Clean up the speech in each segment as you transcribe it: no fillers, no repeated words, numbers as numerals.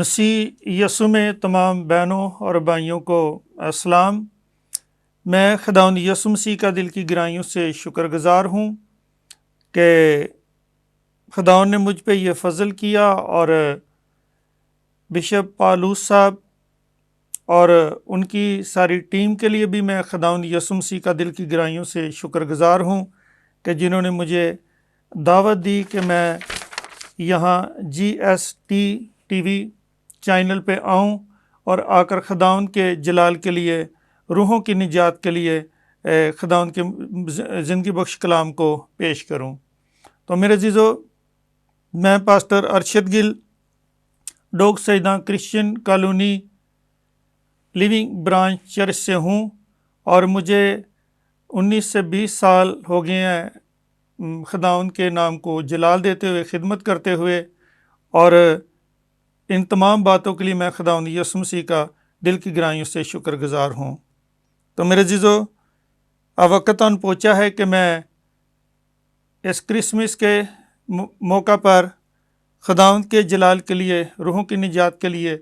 مسیح یسوع میں تمام بہنوں اور بھائیوں کو السلام۔ میں خداوند یسوع مسیح کا دل کی گہرائیوں سے شکر گزار ہوں کہ خداوند نے مجھ پہ یہ فضل کیا، اور بشپ پالوس صاحب اور ان کی ساری ٹیم کے لیے بھی میں خداوند یسوع مسیح کا دل کی گہرائیوں سے شکر گزار ہوں کہ جنہوں نے مجھے دعوت دی کہ میں یہاں GST TV چینل پہ آؤں اور آ کر خداوند کے جلال کے لیے، روحوں کی نجات کے لیے خداوند کے زندگی بخش کلام کو پیش کروں۔ تو میرے عزیزو، میں پاسٹر ارشد گل ڈوگ سیدہ Christian colony living branch church سے ہوں، اور مجھے 19 سے 20 سال ہو گئے ہیں خداوند کے نام کو جلال دیتے ہوئے، خدمت کرتے ہوئے، اور ان تمام باتوں کے لیے میں خداوند یسوع مسیح کا دل کی گہرائیوں سے شکر گزار ہوں۔ تو میرے عزیزو، اب وقت آن پہنچا ہے کہ میں اس کرسمس کے موقع پر خداوند کے جلال کے لیے، روحوں کی نجات کے لیے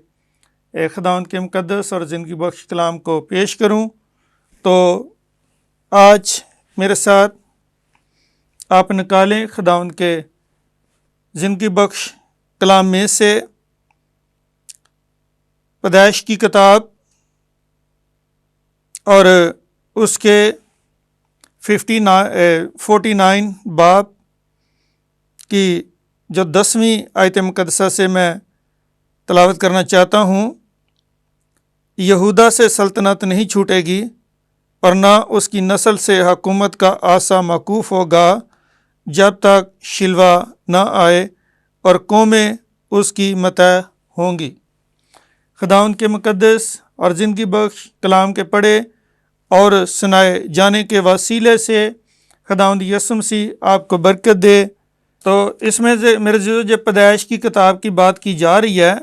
خداوند کے مقدس اور زندگی بخش کلام کو پیش کروں۔ تو آج میرے ساتھ آپ نکالیں خداوند کے زندگی بخش کلام میں سے پیدائش کی کتاب اور اس کے 49 باب کی جو 10ویں آیت مقدسہ سے میں تلاوت کرنا چاہتا ہوں۔ یہودا سے سلطنت نہیں چھوٹے گی، اور نہ اس کی نسل سے حکومت کا آسا موقوف ہوگا، جب تک شلوہ نہ آئے اور قومیں اس کی مطیع ہوں گی۔ خداوند کے مقدس اور زندگی بخش کلام کے پڑھے اور سنائے جانے کے وسیلے سے خداوند یسوع مسیح آپ کو برکت دے۔ تو اس میں سے میرے جو پیدائش کی کتاب کی بات کی جا رہی ہے،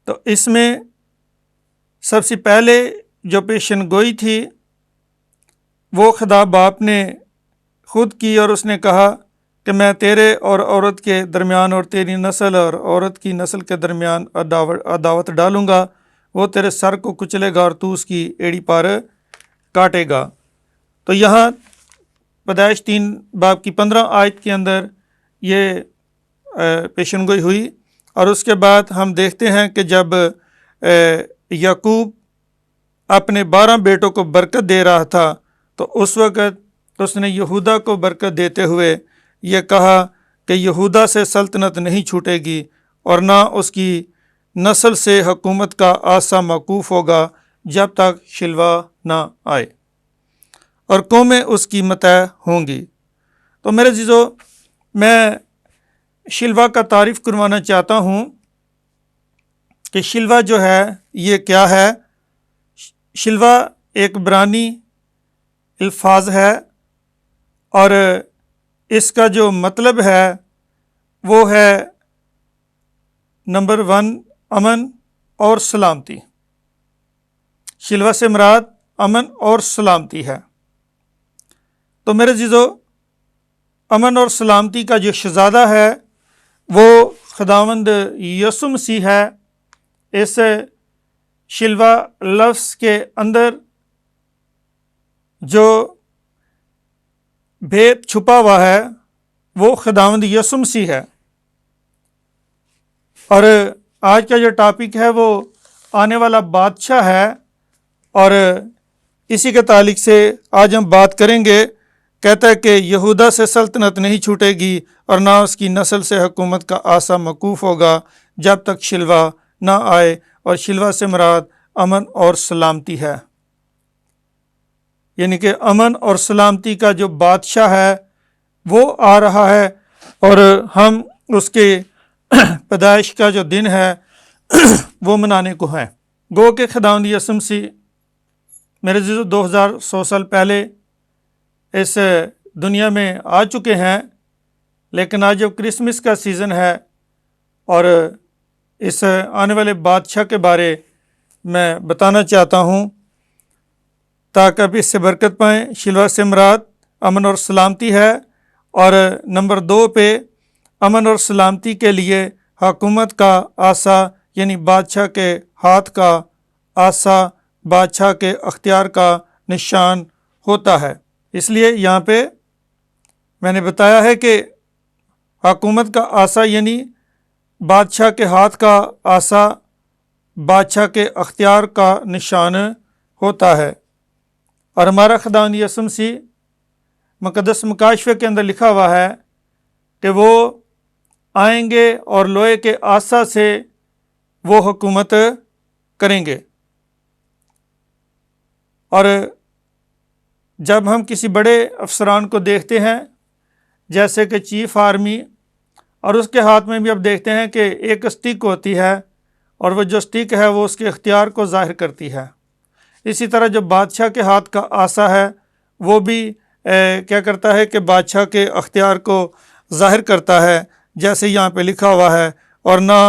تو اس میں سب سے پہلے جو پیشن گوئی تھی وہ خدا باپ نے خود کی، اور اس نے کہا کہ میں تیرے اور عورت کے درمیان اور تیری نسل اور عورت کی نسل کے درمیان عداوت ڈالوں گا، وہ تیرے سر کو کچلے گا اور تو اس کی ایڑی پر کاٹے گا۔ تو یہاں پیدائش 3 باب کی 15 آیت کے اندر یہ پیشن گوئی ہوئی، اور اس کے بعد ہم دیکھتے ہیں کہ جب یعقوب اپنے 12 بیٹوں کو برکت دے رہا تھا، تو اس وقت اس نے یہودا کو برکت دیتے ہوئے یہ کہا کہ یہودا سے سلطنت نہیں چھوٹے گی، اور نہ اس کی نسل سے حکومت کا آسا موقوف ہوگا، جب تک شلوہ نہ آئے اور قومیں اس کی مطیع ہوں گی۔ تو میرے عزیزو، میں شلوہ کا تعارف کروانا چاہتا ہوں کہ شلوہ جو ہے یہ کیا ہے۔ شلوہ ایک عبرانی الفاظ ہے، اور اس کا جو مطلب ہے وہ ہے نمبر 1 امن اور سلامتی۔ شلوہ سے مراد امن اور سلامتی ہے۔ تو میرے عزیزو، امن اور سلامتی کا جو شہزادہ ہے وہ خداوند یسوع مسیح ہے۔ اس شلوہ لفظ کے اندر جو بھید چھپا ہوا ہے وہ خداوند یسوع مسیح ہے۔ اور آج کا جو ٹاپک ہے وہ آنے والا بادشاہ ہے، اور اسی کے تعلق سے آج ہم بات کریں گے۔ کہتا ہے کہ یہودا سے سلطنت نہیں چھوٹے گی، اور نہ اس کی نسل سے حکومت کا آسا موقوف ہوگا، جب تک شلوہ نہ آئے، اور شلوہ سے مراد امن اور سلامتی ہے۔ یعنی کہ امن اور سلامتی کا جو بادشاہ ہے وہ آ رہا ہے، اور ہم اس کے پیدائش کا جو دن ہے وہ منانے کو ہے۔ گو کہ خداوند یسوع مسیح میرے عزیزو 2100 سال پہلے اس دنیا میں آ چکے ہیں، لیکن آج جب کرسمس کا سیزن ہے، اور اس آنے والے بادشاہ کے بارے میں بتانا چاہتا ہوں تاکہ آپ اس سے برکت پائیں۔ شلوہ سے مراد امن اور سلامتی ہے، اور نمبر 2 پہ امن اور سلامتی کے لیے حکومت کا آسا یعنی بادشاہ کے ہاتھ کا آسا بادشاہ کے اختیار کا نشان ہوتا ہے۔ اس لیے یہاں پہ میں نے بتایا ہے کہ حکومت کا آسا یعنی بادشاہ کے ہاتھ کا آسا بادشاہ کے اختیار کا نشان ہوتا ہے۔ اور ہمارا خداوند یسوع مسیح مقدس مکاشفے کے اندر لکھا ہوا ہے کہ وہ آئیں گے اور لوہے کے آسا سے وہ حکومت کریں گے۔ اور جب ہم کسی بڑے افسران کو دیکھتے ہیں جیسے کہ چیف آرمی، اور اس کے ہاتھ میں بھی اب دیکھتے ہیں کہ ایک اسٹک ہوتی ہے، اور وہ جو اسٹک ہے وہ اس کے اختیار کو ظاہر کرتی ہے۔ اسی طرح جو بادشاہ کے ہاتھ کا آسا ہے وہ بھی کیا کرتا ہے کہ بادشاہ کے اختیار کو ظاہر کرتا ہے، جیسے یہاں پہ لکھا ہوا ہے، اور نہ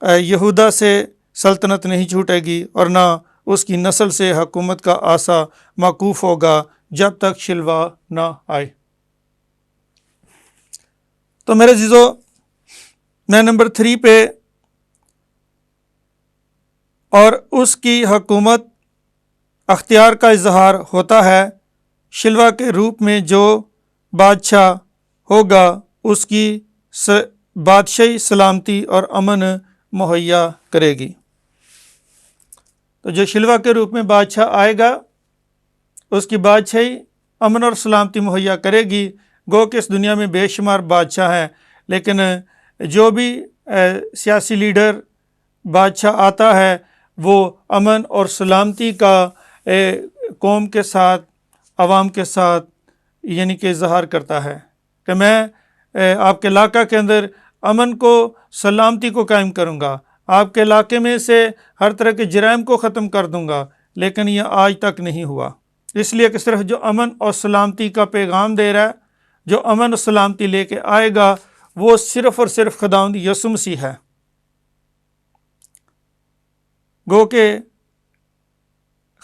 یہودا سے سلطنت نہیں چھوٹے گی اور نہ اس کی نسل سے حکومت کا آسا موقوف ہوگا جب تک شلوہ نہ آئے۔ تو میرے عزیزو، میں نمبر 3 پہ اور اس کی حکومت اختیار کا اظہار ہوتا ہے شلوہ کے روپ میں جو بادشاہ ہوگا اس کی بادشاہی سلامتی اور امن مہیا کرے گی۔ تو جو شلوہ کے روپ میں بادشاہ آئے گا اس کی بادشاہی امن اور سلامتی مہیا کرے گی۔ گو کہ اس دنیا میں بے شمار بادشاہ ہیں، لیکن جو بھی سیاسی لیڈر بادشاہ آتا ہے وہ امن اور سلامتی کا قوم کے ساتھ، عوام کے ساتھ یعنی کہ اظہار کرتا ہے کہ میں آپ کے علاقہ کے اندر امن کو، سلامتی کو قائم کروں گا، آپ کے علاقے میں سے ہر طرح کے جرائم کو ختم کر دوں گا۔ لیکن یہ آج تک نہیں ہوا، اس لیے کہ صرف جو امن اور سلامتی کا پیغام دے رہا ہے، جو امن اور سلامتی لے کے آئے گا، وہ صرف اور صرف خداوند یسوع مسیح ہے۔ گو کہ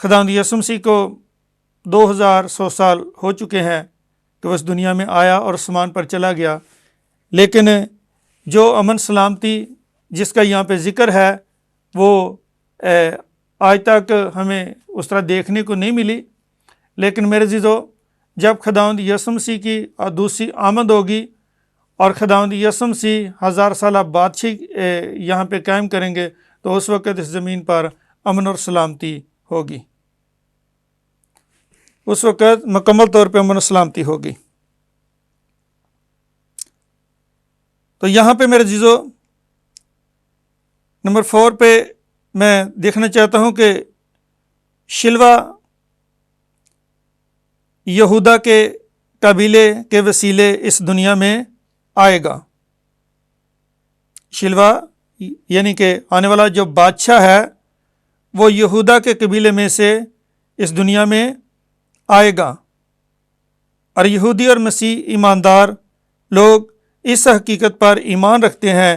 خداوند یسوع مسیح کو 2100 سال ہو چکے ہیں کہ وہ اس دنیا میں آیا اور آسمان پر چلا گیا، لیکن جو امن سلامتی جس کا یہاں پہ ذکر ہے وہ آج تک ہمیں اس طرح دیکھنے کو نہیں ملی۔ لیکن میرے عزیزو، جب خداوند یسوع مسیح کی دوسری آمد ہوگی اور خداوند یسوع مسیح 1000 سالہ بادشاہی یہاں پہ قائم کریں گے، تو اس وقت اس زمین پر امن اور سلامتی ہوگی، اس وقت مکمل طور پہ امن و سلامتی ہوگی۔ تو یہاں پہ میرے عزیزو نمبر 4 پہ میں دیکھنا چاہتا ہوں کہ شلوہ یہودا کے قبیلے کے وسیلے اس دنیا میں آئے گا۔ شلوہ یعنی کہ آنے والا جو بادشاہ ہے وہ یہودا کے قبیلے میں سے اس دنیا میں آئے گا، اور یہودی اور مسیح ایماندار لوگ اس حقیقت پر ایمان رکھتے ہیں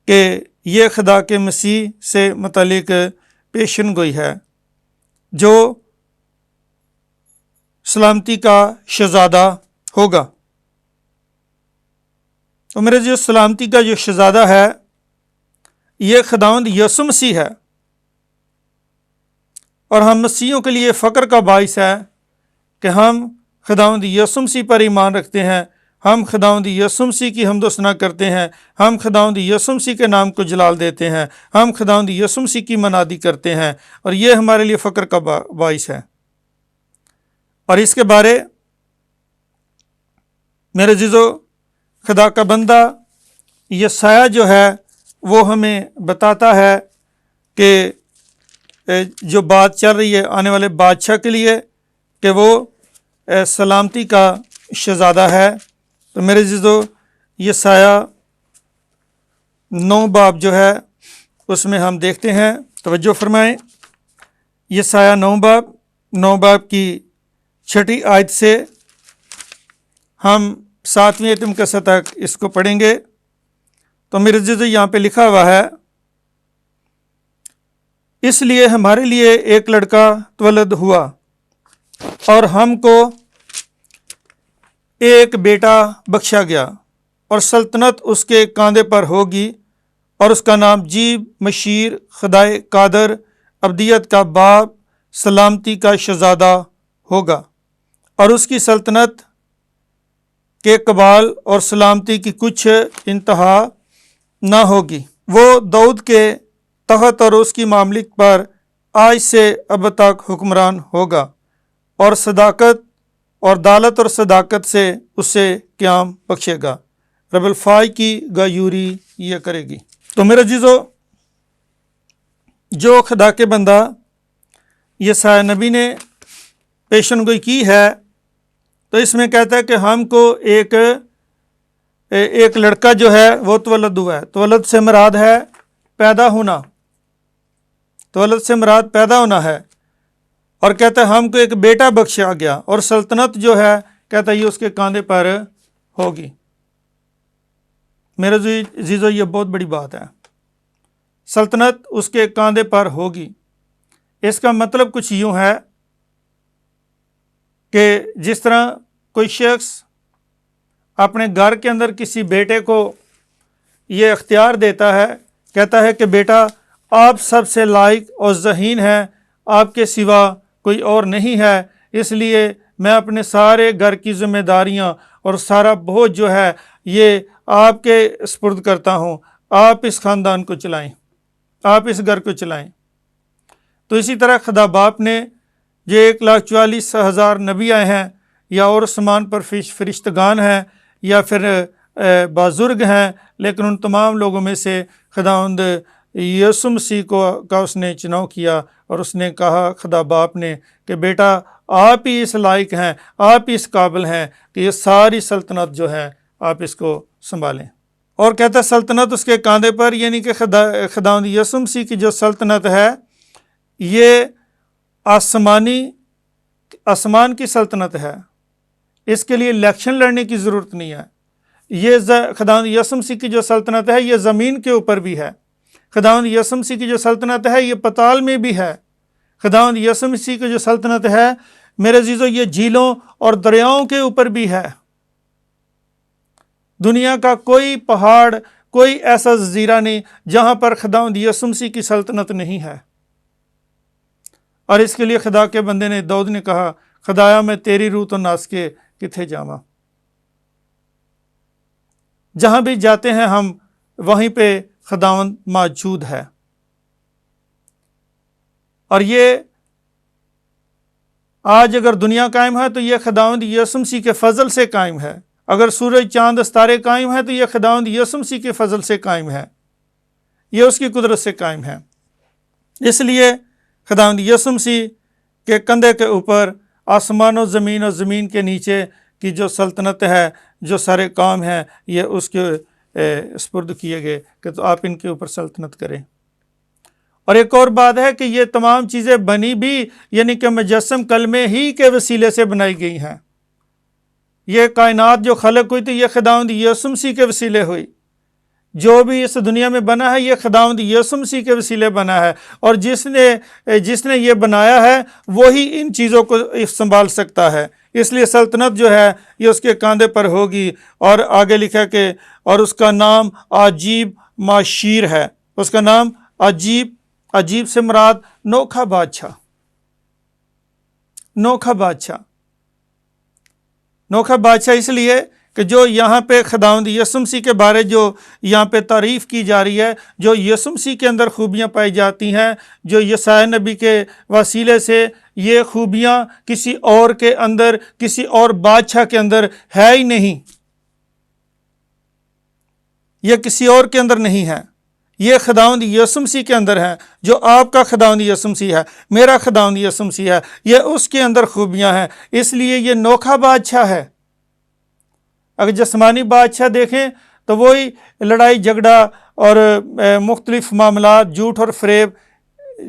کہ یہ خدا کے مسیح سے متعلق پیشن گوئی ہے جو سلامتی کا شہزادہ ہوگا۔ تو میرے جو سلامتی کا جو شہزادہ ہے یہ خداوند یسوع مسیح ہے، اور ہم مسیحیوں کے لیے فخر کا باعث ہے کہ ہم خداوند یسوع مسیح پر ایمان رکھتے ہیں، ہم خداوند یسوع مسیح کی حمد و ثنا کرتے ہیں، ہم خداوند یسوع مسیح کے نام کو جلال دیتے ہیں، ہم خداوند یسوع مسیح کی منادی کرتے ہیں، اور یہ ہمارے لیے فخر کا باعث ہے۔ اور اس کے بارے میرے عزیزو خدا کا بندہ یسایہ جو ہے وہ ہمیں بتاتا ہے کہ جو بات چل رہی ہے آنے والے بادشاہ کے لیے کہ وہ سلامتی کا شہزادہ ہے۔ تو میرے عزیزو یسایہ 9 باب جو ہے اس میں ہم دیکھتے ہیں، توجہ فرمائیں، یسایہ 9 باب کی 6 آیت سے ہم 7ویں ایتم قصہ تک اس کو پڑھیں گے۔ تو میرے عزیزو یہاں پہ لکھا ہوا ہے، اس لیے ہمارے لیے ایک لڑکا تولد ہوا اور ہم کو ایک بیٹا بخشا گیا، اور سلطنت اس کے کاندھے پر ہوگی، اور اس کا نام جیب، مشیر، خدائے قادر، ابدیت کا باپ، سلامتی کا شہزادہ ہوگا، اور اس کی سلطنت کے قبال اور سلامتی کی کچھ انتہا نہ ہوگی۔ وہ داؤد کے تخت اور اس کی مملکت پر آج سے اب تک حکمران ہوگا، اور صداقت اور عدالت اور صداقت سے اسے قیام بخشے گا۔ رب الفائی کی گایوری یہ کرے گی۔ تو میرے عزیزو، جو خدا کے بندہ یسایا نبی نے پیشن گوئی کی ہے، تو اس میں کہتا ہے کہ ہم کو ایک لڑکا جو ہے وہ تولد ہوا ہے۔ تولد سے مراد ہے پیدا ہونا، تولد سے مراد پیدا ہونا ہے، اور کہتا ہے ہم کو ایک بیٹا بخشا گیا، اور سلطنت جو ہے کہتا ہے یہ اس کے کاندھے پر ہوگی۔ میرے عزیزو، یہ بہت بڑی بات ہے، سلطنت اس کے کاندھے پر ہوگی۔ اس کا مطلب کچھ یوں ہے کہ جس طرح کوئی شخص اپنے گھر کے اندر کسی بیٹے کو یہ اختیار دیتا ہے، کہتا ہے کہ بیٹا آپ سب سے لائق اور ذہین ہیں، آپ کے سوا کوئی اور نہیں ہے، اس لیے میں اپنے سارے گھر کی ذمہ داریاں اور سارا بوجھ جو ہے یہ آپ کے سپرد کرتا ہوں، آپ اس خاندان کو چلائیں، آپ اس گھر کو چلائیں۔ تو اسی طرح خدا باپ نے جو 1,44,000 نبی آئے ہیں، یا اور آسمان پر فرشتگان ہیں، یا پھر بزرگ ہیں، لیکن ان تمام لوگوں میں سے خداوند یسوع مسیح کا اس نے چناؤ کیا، اور اس نے کہا خدا باپ نے کہ بیٹا آپ ہی اس لائق ہیں، آپ ہی اس قابل ہیں کہ یہ ساری سلطنت جو ہے آپ اس کو سنبھالیں۔ اور کہتا ہے سلطنت اس کے کاندھے پر، یعنی کہ خداوند یسوع مسیح کی جو سلطنت ہے یہ آسمان کی سلطنت ہے، اس کے لیے الیکشن لڑنے کی ضرورت نہیں ہے۔ یہ خداوند یسوع مسیح کی جو سلطنت ہے یہ زمین کے اوپر بھی ہے، خداوند یسوع مسیح کی جو سلطنت ہے یہ پتال میں بھی ہے، خداوند یسوع مسیح کی جو سلطنت ہے میرے عزیزو یہ جھیلوں اور دریاؤں کے اوپر بھی ہے۔ دنیا کا کوئی پہاڑ، کوئی ایسا جزیرہ نہیں جہاں پر خداوند یسوع مسیح کی سلطنت نہیں ہے۔ اور اس کے لیے خدا کے بندے نے داؤد نے کہا خدایا میں تیری روح تو ناس کے کتھے جاواں۔ جہاں بھی جاتے ہیں ہم وہیں پہ خداوند موجود ہے، اور یہ آج اگر دنیا قائم ہے تو یہ خداوند یسوع مسیح کے فضل سے قائم ہے، اگر سورج چاند ستارے قائم ہے تو یہ خداوند یسوع مسیح کے فضل سے قائم ہے، یہ اس کی قدرت سے قائم ہے۔ اس لیے خداوند یسوع مسیح کے کندھے کے اوپر آسمان و زمین کے نیچے کی جو سلطنت ہے، جو سارے کام ہیں یہ اس کے سپرد کیے گئے کہ تو آپ ان کے اوپر سلطنت کریں۔ اور ایک اور بات ہے کہ یہ تمام چیزیں بنی بھی یعنی کہ مجسم کلمے ہی کے وسیلے سے بنائی گئی ہیں۔ یہ کائنات جو خلق ہوئی تھی یہ خداوند یسوع مسیح کے وسیلے ہوئی، جو بھی اس دنیا میں بنا ہے یہ خداوند یسوع مسیح کے وسیلے بنا ہے، اور جس نے یہ بنایا ہے وہی ان چیزوں کو سنبھال سکتا ہے۔ اس لیے سلطنت جو ہے یہ اس کے کاندھے پر ہوگی، اور آگے لکھا کہ اور اس کا نام عجیب ماشیر ہے۔ اس کا نام عجیب سے مراد نوکھا بادشاہ، نوکھا بادشاہ، نوکھا بادشاہ اس لیے کہ جو یہاں پہ خداوند یسوع مسیح کے بارے جو یہاں پہ تعریف کی جا رہی ہے، جو یسوع مسیح کے اندر خوبیاں پائی جاتی ہیں، جو یسایا نبی کے وسیلے سے یہ خوبیاں کسی اور کے اندر، کسی اور بادشاہ کے اندر ہے ہی نہیں، یہ کسی اور کے اندر نہیں ہے، یہ خداوند یسوع مسیح کے اندر ہے۔ جو آپ کا خداوند یسوع مسیح ہے، میرا خداوند یسوع مسیح ہے، یہ اس کے اندر خوبیاں ہیں، اس لیے یہ نوکھا بادشاہ ہے۔ اگر جسمانی بادشاہ دیکھیں تو وہی لڑائی جھگڑا اور مختلف معاملات، جھوٹ اور فریب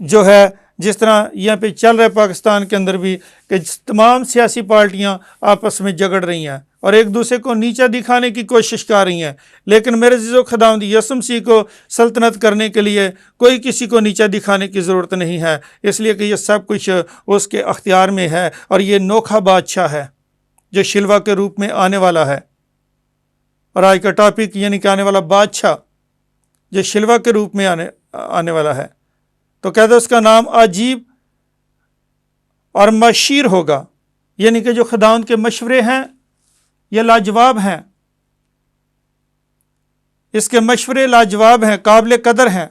جو ہے جس طرح یہاں پہ چل رہا ہے پاکستان کے اندر بھی، کہ تمام سیاسی پارٹیاں آپس میں جھگڑ رہی ہیں اور ایک دوسرے کو نیچا دکھانے کی کوشش کر رہی ہیں، لیکن میرے عزیزو خداوند یسوع مسیح کو سلطنت کرنے کے لیے کوئی کسی کو نیچا دکھانے کی ضرورت نہیں ہے، اس لیے کہ یہ سب کچھ اس کے اختیار میں ہے، اور یہ نوکھا بادشاہ ہے جو شلوہ کے روپ میں آنے والا ہے۔ اور آج کا ٹاپک یعنی کہ آنے والا بادشاہ، جو شلوہ کے روپ میں آنے والا ہے، تو کہتے اس کا نام عجیب اور مشیر ہوگا، یعنی کہ جو خداوند کے مشورے ہیں یہ لاجواب ہیں، اس کے مشورے لاجواب ہیں، قابل قدر ہیں۔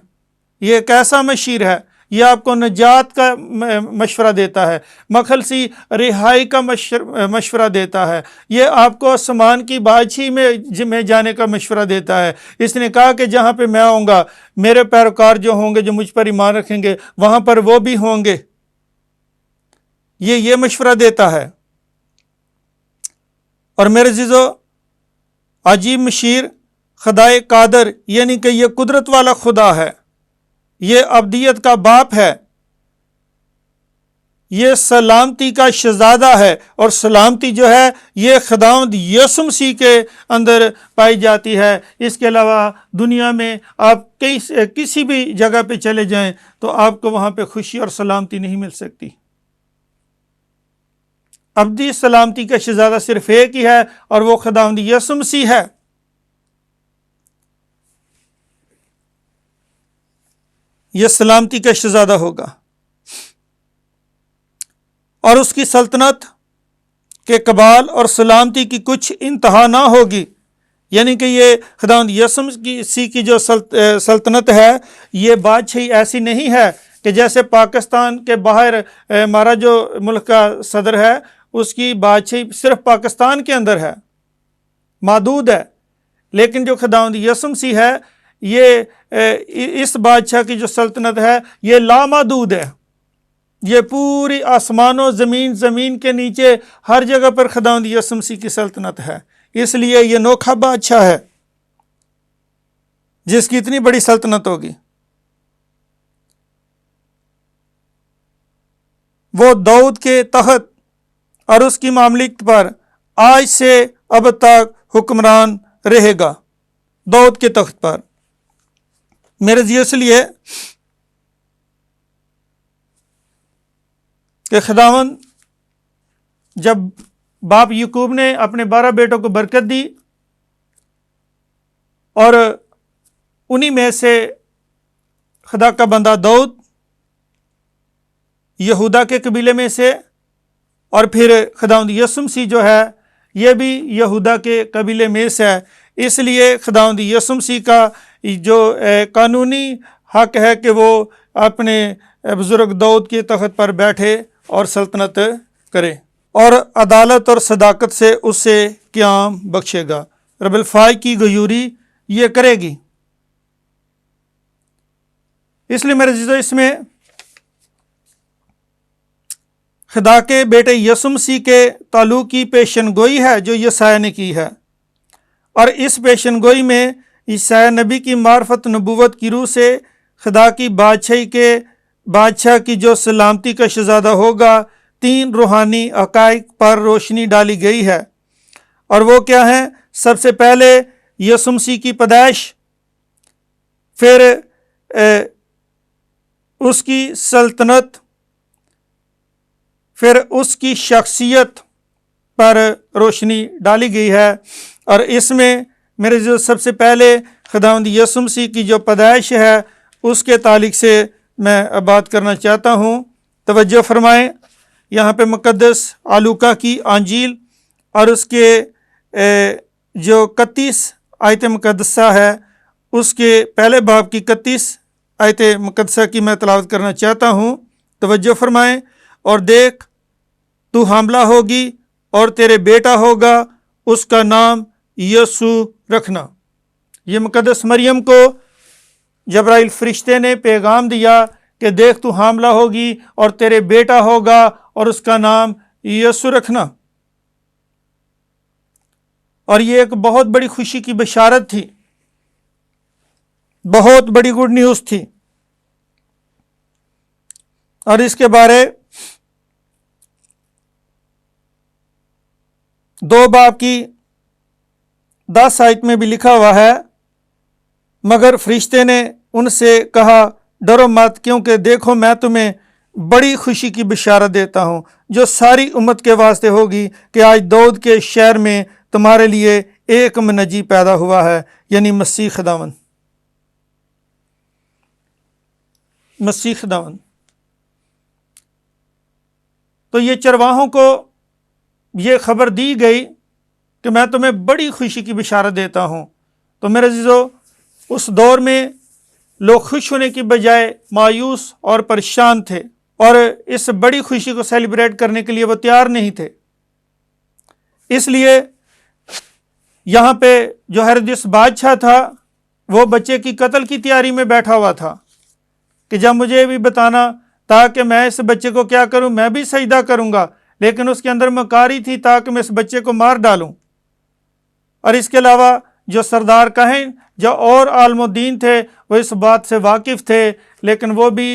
یہ ایک ایسا مشیر ہے، یہ آپ کو نجات کا مشورہ دیتا ہے، مخلصی رہائی کا مشورہ دیتا ہے، یہ آپ کو آسمان کی بادشاہی میں جانے کا مشورہ دیتا ہے۔ اس نے کہا کہ جہاں پہ میں آؤں گا، میرے پیروکار جو ہوں گے، جو مجھ پر ایمان رکھیں گے، وہاں پر وہ بھی ہوں گے۔ یہ مشورہ دیتا ہے۔ اور میرے عزیزو، عجیب مشیر، خدائے قادر، یعنی کہ یہ قدرت والا خدا ہے، یہ ابدیت کا باپ ہے، یہ سلامتی کا شہزادہ ہے، اور سلامتی جو ہے یہ خداوند یسوع مسیح کے اندر پائی جاتی ہے۔ اس کے علاوہ دنیا میں آپ کسی بھی جگہ پہ چلے جائیں تو آپ کو وہاں پہ خوشی اور سلامتی نہیں مل سکتی۔ ابدی سلامتی کا شہزادہ صرف ایک ہی ہے، اور وہ خداوند یسوع مسیح ہے۔ یہ سلامتی کا شہزادہ ہوگا، اور اس کی سلطنت کے کمال اور سلامتی کی کچھ انتہا نہ ہوگی۔ یعنی کہ یہ خداوند یسوع مسیح کی جو سلطنت ہے، یہ بادشاہی ایسی نہیں ہے کہ جیسے پاکستان کے باہر ہمارا جو ملک کا صدر ہے، اس کی بادشاہی صرف پاکستان کے اندر ہے، محدود ہے۔ لیکن جو خداوند یسوع مسیح ہے، یہ اس بادشاہ کی جو سلطنت ہے یہ لامحدود ہے۔ یہ پوری آسمان و زمین کے نیچے ہر جگہ پر خداوند یسوع مسیح کی سلطنت ہے۔ اس لیے یہ نوکھا بادشاہ ہے جس کی اتنی بڑی سلطنت ہوگی۔ وہ داؤد کے تخت اور اس کی مملکت پر آج سے اب تک حکمران رہے گا، داؤد کے تخت پر۔ میرے لیے اس لیے کہ خداوند جب باپ یعقوب نے اپنے 12 بیٹوں کو برکت دی، اور انہی میں سے خدا کا بندہ داؤد یہودا کے قبیلے میں سے، اور پھر خداوند یسوع مسیح جو ہے یہ بھی یہودا کے قبیلے میں سے ہے۔ اس لیے خداوند یسوع مسیح کا جو قانونی حق ہے کہ وہ اپنے بزرگ داؤد کے تخت پر بیٹھے اور سلطنت کرے، اور عدالت اور صداقت سے اسے قیام بخشے گا۔ رب الفائی کی غیوری یہ کرے گی۔ اس لیے میرے عزیزو، اس میں خدا کے بیٹے یسوع مسیح کے تعلق کی پیشن گوئی ہے جو یسایہ نے کی ہے، اور اس پیشن گوئی میں یسایہ نبی کی معرفت نبوت کی روح سے خدا کی بادشاہ کی جو سلامتی کا شہزادہ ہوگا 3 روحانی حقائق پر روشنی ڈالی گئی ہے، اور وہ کیا ہیں؟ سب سے پہلے یسوع مسیح کی پیدائش، پھر اس کی سلطنت، پھر اس کی شخصیت پر روشنی ڈالی گئی ہے۔ اور اس میں میرے جو سب سے پہلے خداوند یسوع مسیح کی جو پیدائش ہے اس کے تعلق سے میں بات کرنا چاہتا ہوں۔ توجہ فرمائیں، یہاں پہ مقدس لوقا کی انجیل اور اس کے جو 31 آیت مقدسہ ہے، اس کے پہلے باب کی 31 آیت مقدسہ کی میں تلاوت کرنا چاہتا ہوں۔ توجہ فرمائیں، اور دیکھ تو حاملہ ہوگی اور تیرے بیٹا ہوگا، اس کا نام یسوع رکھنا۔ یہ مقدس مریم کو جبرائیل فرشتے نے پیغام دیا کہ دیکھ تو حاملہ ہوگی اور تیرے بیٹا ہوگا اور اس کا نام یسوع رکھنا۔ اور یہ ایک بہت بڑی خوشی کی بشارت تھی، بہت بڑی گڈ نیوز تھی، اور اس کے بارے 2 باب کی 10 آیت میں بھی لکھا ہوا ہے، مگر فرشتے نے ان سے کہا ڈرو مت، کیونکہ دیکھو میں تمہیں بڑی خوشی کی بشارت دیتا ہوں جو ساری امت کے واسطے ہوگی، کہ آج داؤد کے شہر میں تمہارے لیے ایک منجی پیدا ہوا ہے، یعنی مسیح خداوند۔ مسیح خداوند۔ تو یہ چرواہوں کو یہ خبر دی گئی کہ میں تمہیں بڑی خوشی کی بشارت دیتا ہوں۔ تو میرے عزیزو، اس دور میں لوگ خوش ہونے کی بجائے مایوس اور پریشان تھے، اور اس بڑی خوشی کو سیلیبریٹ کرنے کے لیے وہ تیار نہیں تھے۔ اس لیے یہاں پہ جو ہیرودیس بادشاہ تھا وہ بچے کی قتل کی تیاری میں بیٹھا ہوا تھا کہ جب مجھے بھی بتانا تاکہ میں اس بچے کو کیا کروں، میں بھی سجدہ کروں گا، لیکن اس کے اندر مکاری تھی تاکہ میں اس بچے کو مار ڈالوں۔ اور اس کے علاوہ جو سردار کہن جو اور عالم الدین تھے وہ اس بات سے واقف تھے، لیکن وہ بھی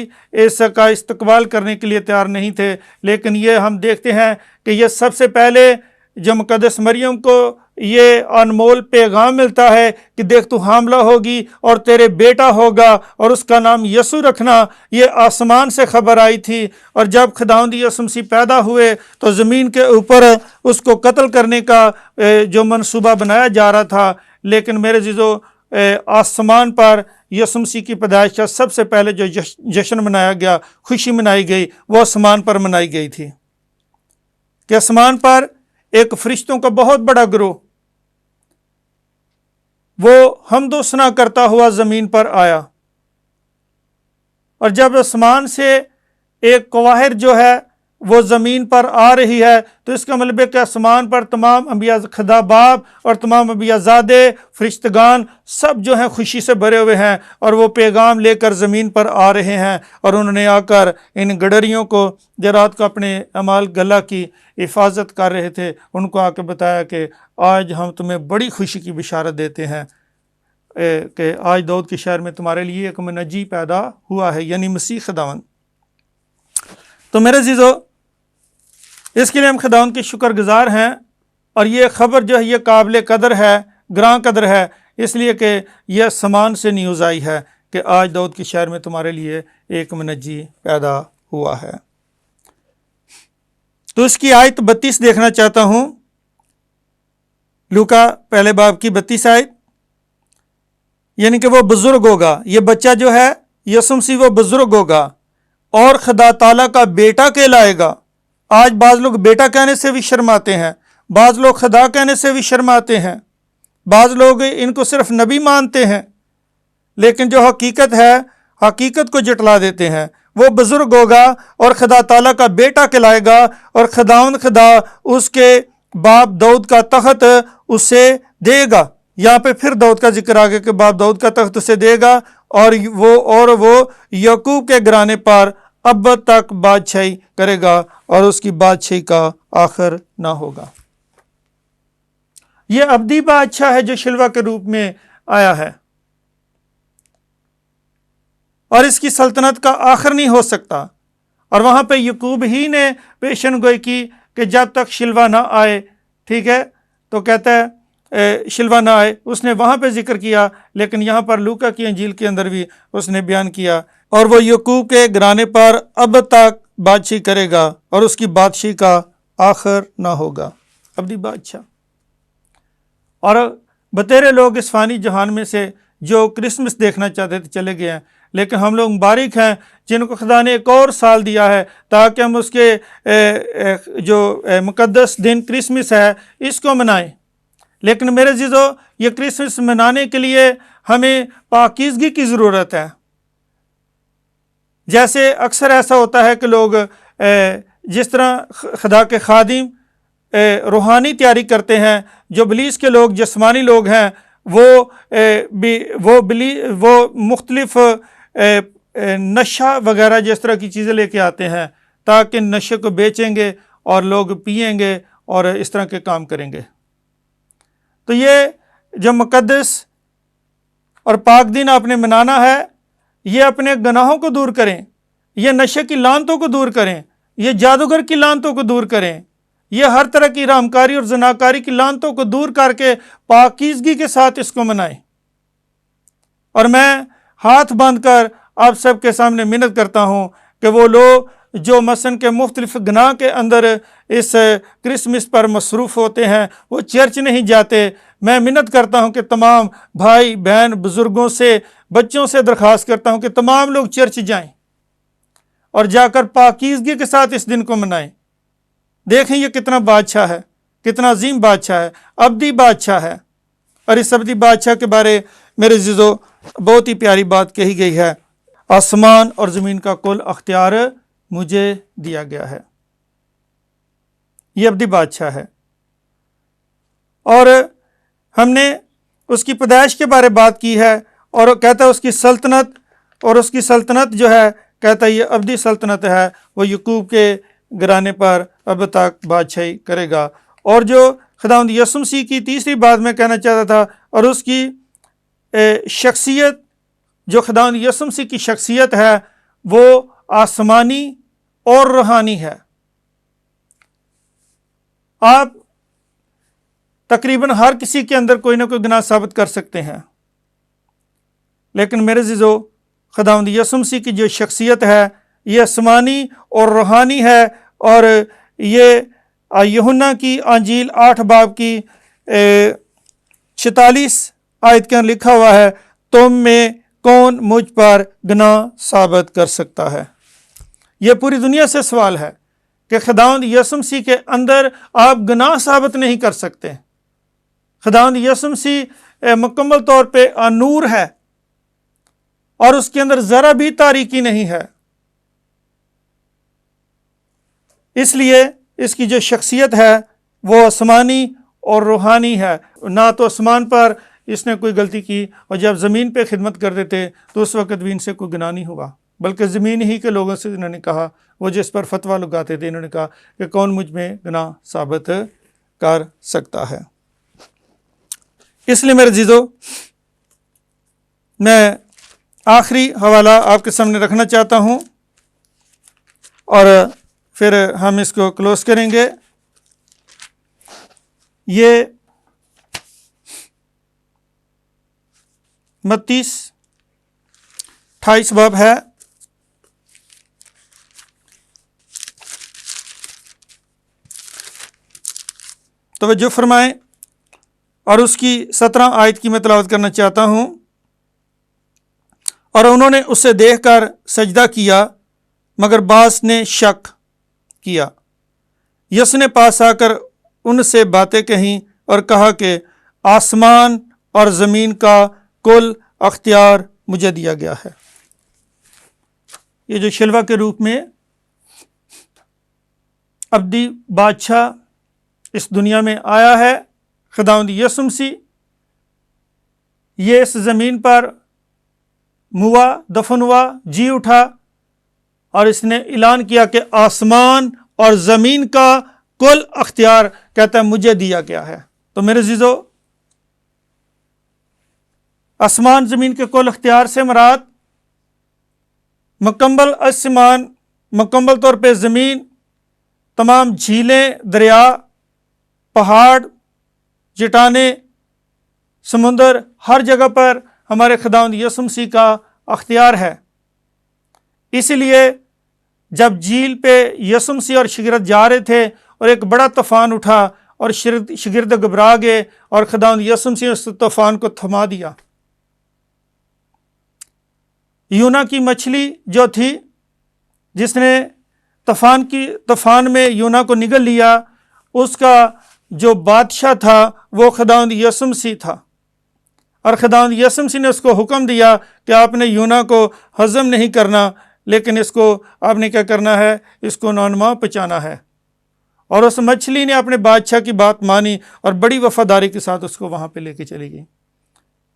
اس کا استقبال کرنے کے لیے تیار نہیں تھے۔ لیکن یہ ہم دیکھتے ہیں کہ یہ سب سے پہلے جو مقدس مریم کو یہ انمول پیغام ملتا ہے کہ دیکھ تو حاملہ ہوگی اور تیرے بیٹا ہوگا اور اس کا نام یسوع رکھنا، یہ آسمان سے خبر آئی تھی۔ اور جب خداوند یسوع مسیح پیدا ہوئے تو زمین کے اوپر اس کو قتل کرنے کا جو منصوبہ بنایا جا رہا تھا، لیکن میرے عزیزو آسمان پر یسوع مسیح کی پیدائش کا سب سے پہلے جو جشن منایا گیا، خوشی منائی گئی، وہ آسمان پر منائی گئی تھی کہ آسمان پر ایک فرشتوں کا بہت بڑا گروہ وہ حمد و ثنا کرتا ہوا زمین پر آیا۔ اور جب آسمان سے ایک قواہر جو ہے وہ زمین پر آ رہی ہے تو اس کا مطلب ہے کہ آسمان پر تمام انبیاء خدا باپ اور تمام انبیاء زادے فرشتگان سب جو ہیں خوشی سے بھرے ہوئے ہیں، اور وہ پیغام لے کر زمین پر آ رہے ہیں، اور انہوں نے آ کر ان گڈریوں کو جو رات کو اپنے اعمال گلہ کی حفاظت کر رہے تھے ان کو آ کے بتایا کہ آج ہم تمہیں بڑی خوشی کی بشارت دیتے ہیں کہ آج داؤد کے شہر میں تمہارے لیے ایک منجی پیدا ہوا ہے، یعنی مسیح خداوند۔ تو میرے عزیزو، اس کے لیے ہم خداوند کے شکر گزار ہیں، اور یہ خبر جو ہے یہ قابل قدر ہے، گراں قدر ہے، اس لیے کہ یہ آسمان سے نیوز آئی ہے کہ آج داؤد کے شہر میں تمہارے لیے ایک منجی پیدا ہوا ہے۔ تو اس کی آیت 32 دیکھنا چاہتا ہوں، لوکا پہلے باب کی 32 آیت، یعنی کہ وہ بزرگ ہوگا، یہ بچہ جو ہے یسوع مسیح وہ بزرگ ہوگا اور خدا تعالیٰ کا بیٹا کہلائے گا۔ آج بعض لوگ بیٹا کہنے سے بھی شرماتے ہیں، بعض لوگ خدا کہنے سے بھی شرماتے ہیں، بعض لوگ ان کو صرف نبی مانتے ہیں، لیکن جو حقیقت ہے حقیقت کو جٹلا دیتے ہیں۔ وہ بزرگ ہوگا اور خدا تعالیٰ کا بیٹا کہلائے گا، اور خداوند خدا اس کے باپ داؤد کا تخت اسے دے گا۔ یہاں پہ پھر داؤد کا ذکر آگے کہ باپ داؤد کا تخت اسے دے گا، اور وہ یعقوب کے گھرانے پر اب تک بادشاہی کرے گا، اور اس کی بادشاہی کا آخر نہ ہوگا۔ یہ ابدی بادشاہ ہے جو شلوہ کے روپ میں آیا ہے، اور اس کی سلطنت کا آخر نہیں ہو سکتا۔ اور وہاں پہ یعقوب ہی نے پیشن گوئی کی کہ جب تک شلوہ نہ آئے، ٹھیک ہے، تو کہتا ہے شلوہ نہ آئے، اس نے وہاں پہ ذکر کیا، لیکن یہاں پر لوکا کی انجیل کے اندر بھی اس نے بیان کیا، اور وہ یعقوب کے گھرانے پر اب تک بادشاہی کرے گا، اور اس کی بادشاہی کا آخر نہ ہوگا۔ ابدی بادشاہ۔ اور بتیرے لوگ اس فانی جہان میں سے جو کرسمس دیکھنا چاہتے تھے چلے گئے ہیں، لیکن ہم لوگ مبارک ہیں جن کو خدا نے ایک اور سال دیا ہے تاکہ ہم اس کے جو مقدس دن کرسمس ہے اس کو منائیں۔ لیکن میرے عزیزو، یہ کرسمس منانے کے لیے ہمیں پاکیزگی کی ضرورت ہے۔ جیسے اکثر ایسا ہوتا ہے کہ لوگ جس طرح خدا کے خادم روحانی تیاری کرتے ہیں، جو ابلیس کے لوگ جسمانی لوگ ہیں وہ مختلف نشہ وغیرہ جس طرح کی چیزیں لے کے آتے ہیں تاکہ نشے کو بیچیں گے اور لوگ پئیں گے اور اس طرح کے کام کریں گے۔ تو یہ جو مقدس اور پاک دن آپ نے منانا ہے، یہ اپنے گناہوں کو دور کریں، یہ نشے کی لعنتوں کو دور کریں، یہ جادوگر کی لعنتوں کو دور کریں، یہ ہر طرح کی رامکاری اور زناکاری کی لعنتوں کو دور کر کے پاکیزگی کے ساتھ اس کو منائیں۔ اور میں ہاتھ باندھ کر آپ سب کے سامنے منت کرتا ہوں کہ وہ لوگ جو مثلاً کے مختلف گناہ کے اندر اس کرسمس پر مصروف ہوتے ہیں، وہ چرچ نہیں جاتے، میں منت کرتا ہوں کہ تمام بھائی بہن بزرگوں سے بچوں سے درخواست کرتا ہوں کہ تمام لوگ چرچ جائیں، اور جا کر پاکیزگی کے ساتھ اس دن کو منائیں۔ دیکھیں یہ کتنا بادشاہ ہے، کتنا عظیم بادشاہ ہے، ابدی بادشاہ ہے۔ اور اس ابدی بادشاہ کے بارے میرے عزیزو بہت ہی پیاری بات کہی گئی ہے، آسمان اور زمین کا کل اختیار مجھے دیا گیا ہے۔ یہ ابدی بادشاہ ہے، اور ہم نے اس کی پیدائش کے بارے بات کی ہے، اور کہتا ہے اس کی سلطنت، اور اس کی سلطنت جو ہے کہتا ہے یہ ابدی سلطنت ہے، وہ یعقوب کے گھرانے پر اب تک بادشاہی کرے گا۔ اور جو خداوند یسوع مسیح کی تیسری بات میں کہنا چاہتا تھا، اور اس کی شخصیت، جو خداوند یسوع مسیح کی شخصیت ہے وہ آسمانی اور روحانی ہے۔ آپ تقریباً ہر کسی کے اندر کوئی نہ کوئی گناہ ثابت کر سکتے ہیں، لیکن میرے عزیزو خداوند یسوع مسیح کی جو شخصیت ہے یہ آسمانی اور روحانی ہے۔ اور یہ یوحنا کی انجیل 8 باب کی 46 آیت کے اندر لکھا ہوا ہے، تم میں کون مجھ پر گناہ ثابت کر سکتا ہے؟ یہ پوری دنیا سے سوال ہے کہ خداوند یسوع مسیح کے اندر آپ گناہ ثابت نہیں کر سکتے۔ خداوند یسوع مسیح مکمل طور پہ نور ہے، اور اس کے اندر ذرا بھی تاریکی نہیں ہے۔ اس لیے اس کی جو شخصیت ہے وہ آسمانی اور روحانی ہے۔ نہ تو آسمان پر اس نے کوئی غلطی کی، اور جب زمین پہ خدمت کرتے تھے تو اس وقت بھی ان سے کوئی گناہ نہیں ہوا، بلکہ زمین ہی کے لوگوں سے انہوں نے کہا، وہ جس پر فتویٰ لگاتے تھے، انہوں نے کہا کہ کون مجھ میں گناہ ثابت کر سکتا ہے۔ اس لیے میرے عزیزو میں آخری حوالہ آپ کے سامنے رکھنا چاہتا ہوں، اور پھر ہم اس کو کلوز کریں گے۔ یہ متی 28 باب ہے، توجہ فرمائیں، اور اس کی 17 آیت کی میں تلاوت کرنا چاہتا ہوں۔ اور انہوں نے اسے دیکھ کر سجدہ کیا، مگر بعض نے شک کیا۔ یسوع نے پاس آ کر ان سے باتیں کہیں اور کہا کہ آسمان اور زمین کا کل اختیار مجھے دیا گیا ہے۔ یہ جو شلوہ کے روپ میں ابدی بادشاہ اس دنیا میں آیا ہے، خداوند یسوع مسیح، یہ اس زمین پر ہوا، دفن ہوا، جی اٹھا، اور اس نے اعلان کیا کہ آسمان اور زمین کا کل اختیار کہتا ہے مجھے دیا گیا ہے۔ تو میرے عزیزو، آسمان زمین کے کل اختیار سے مراد مکمل آسمان، مکمل طور پہ زمین، تمام جھیلیں، دریا، پہاڑ، چٹانیں، سمندر، ہر جگہ پر ہمارے خداوند یسوع مسیح کا اختیار ہے۔ اسی لیے جب جھیل پہ یسوع مسیح اور شاگرد جا رہے تھے اور ایک بڑا طوفان اٹھا اور شاگرد گھبرا گئے، اور خداوند یسوع مسیح نے اس طوفان کو تھما دیا۔ یونا کی مچھلی جو تھی، جس نے طوفان میں یونا کو نگل لیا، اس کا جو بادشاہ تھا وہ خداوند یسوع مسیح تھا، اور خداوند یسوع مسیح نے اس کو حکم دیا کہ آپ نے یونا کو ہضم نہیں کرنا، لیکن اس کو آپ نے کیا کرنا ہے، اس کو نونما پہنچانا ہے۔ اور اس مچھلی نے اپنے بادشاہ کی بات مانی اور بڑی وفاداری کے ساتھ اس کو وہاں پہ لے کے چلی گئی۔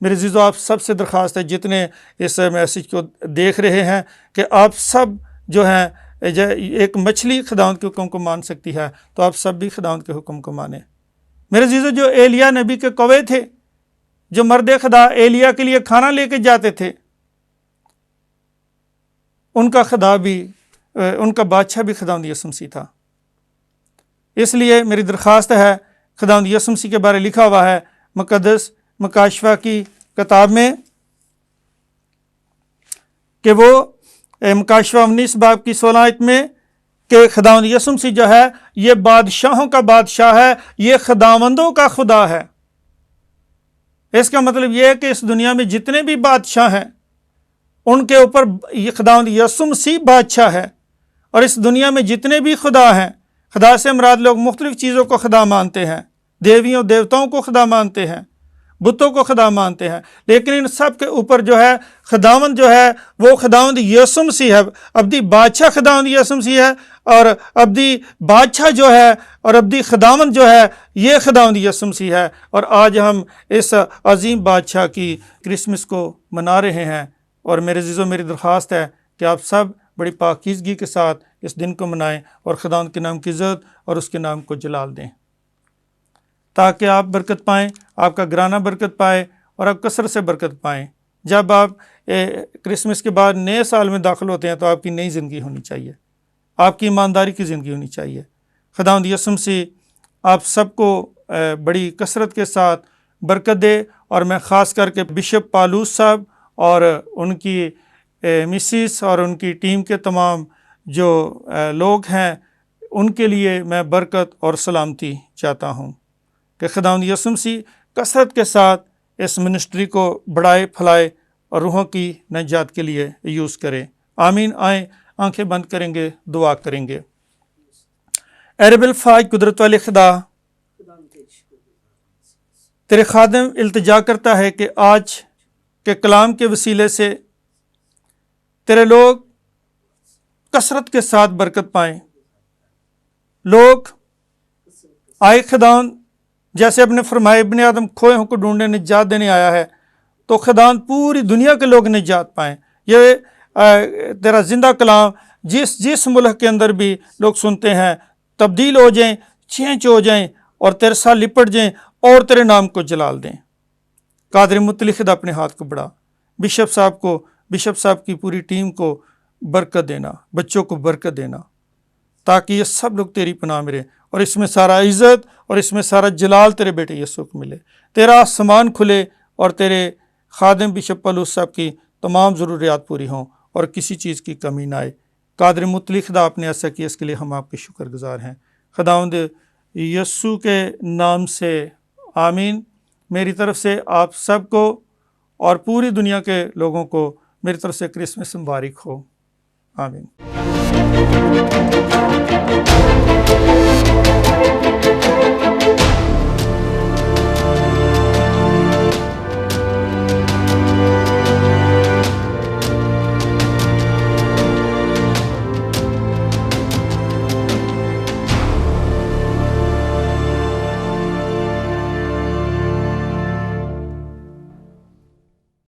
میرے عزیزو، آپ سب سے درخواست ہے، جتنے اس میسج کو دیکھ رہے ہیں، کہ آپ سب جو ہیں، ایک مچھلی خداوند کے حکم کو مان سکتی ہے، تو آپ سب بھی خداوند کے حکم کو مانیں۔ میرے عزیزو، جو ایلیا نبی کے کوے تھے، جو مرد خدا ایلیا کے لیے کھانا لے کے جاتے تھے، ان کا خدا بھی، ان کا بادشاہ بھی خداوند یسوع مسیح تھا۔ اس لیے میری درخواست ہے، خداوند یسوع مسیح کے بارے لکھا ہوا ہے مقدس مکاشفہ کی کتاب میں، کہ وہ مکاشفہ 19 باب کی 16 آیت میں، کہ خداوند یسوع مسیح جو ہے یہ بادشاہوں کا بادشاہ ہے، یہ خداوندوں کا خدا ہے۔ اس کا مطلب یہ ہے کہ اس دنیا میں جتنے بھی بادشاہ ہیں، ان کے اوپر یہ خداوند یسوع مسیح بادشاہ ہے، اور اس دنیا میں جتنے بھی خدا ہیں، خدا سے مراد لوگ مختلف چیزوں کو خدا مانتے ہیں، دیویوں دیوتاؤں کو خدا مانتے ہیں، بتوں کو خدا مانتے ہیں، لیکن ان سب کے اوپر جو ہے خداوند جو ہے وہ خداوند یسوع مسیح ہے، ابدی بادشاہ خداوند یسوع مسیح ہے، اور ابدی بادشاہ جو ہے اور ابدی خداوند جو ہے یہ خداوند یسوع مسیح ہے۔ اور آج ہم اس عظیم بادشاہ کی کرسمس کو منا رہے ہیں، اور میرے عزیزوں میری درخواست ہے کہ آپ سب بڑی پاکیزگی کے ساتھ اس دن کو منائیں اور خداوند کے نام کی عزت اور اس کے نام کو جلال دیں، تاکہ آپ برکت پائیں، آپ کا گھرانہ برکت پائے اور آپ کثرت سے برکت پائیں۔ جب آپ کرسمس کے بعد نئے سال میں داخل ہوتے ہیں تو آپ کی نئی زندگی ہونی چاہیے، آپ کی ایمانداری کی زندگی ہونی چاہیے۔ خداوند یسوع مسیح آپ سب کو بڑی کثرت کے ساتھ برکت دے، اور میں خاص کر کے بشپ پالوس صاحب اور ان کی مسز اور ان کی ٹیم کے تمام جو لوگ ہیں ان کے لیے میں برکت اور سلامتی چاہتا ہوں کہ خداوند یسوع مسیح کثرت کے ساتھ اس منسٹری کو بڑھائے پھیلائے اور روحوں کی نجات کے لیے یوز کرے۔ آمین۔ آئیں آنکھیں بند کریں گے، دعا کریں گے۔ اے رب الفاظ قدرت والے خدا، تیرے خادم التجا کرتا ہے کہ آج کے کلام کے وسیلے سے تیرے لوگ کثرت کے ساتھ برکت پائیں۔ لوگ آئے خداوند، جیسے اپنے فرمائے ابن آدم کھوئے ہوں کو ڈھونڈنے نجات دینے آیا ہے، تو خداوند پوری دنیا کے لوگ نجات پائیں۔ یہ تیرا زندہ کلام جس ملک کے اندر بھی لوگ سنتے ہیں تبدیل ہو جائیں، چینج ہو جائیں اور تیرے ساتھ لپٹ جائیں اور تیرے نام کو جلال دیں۔ قادر مطلق خدا اپنے ہاتھ کو بڑھا، بشپ صاحب کی پوری ٹیم کو برکت دینا، بچوں کو برکت دینا، تاکہ یہ سب لوگ تیری پناہ میں رہیں، اور اس میں سارا عزت اور اس میں سارا جلال تیرے بیٹے یسوع کو ملے۔ تیرا آسمان کھلے اور تیرے خادم بشپ پالوس صاحب کی تمام ضروریات پوری ہوں اور کسی چیز کی کمی نہ آئے۔ قادر مطلق خدا آپ نے ایسا کیا، اس کے لیے ہم آپ کے شکر گزار ہیں۔ خداوند یسوع کے نام سے آمین۔ میری طرف سے آپ سب کو اور پوری دنیا کے لوگوں کو میری طرف سے کرسمس مبارک ہو۔ آمین۔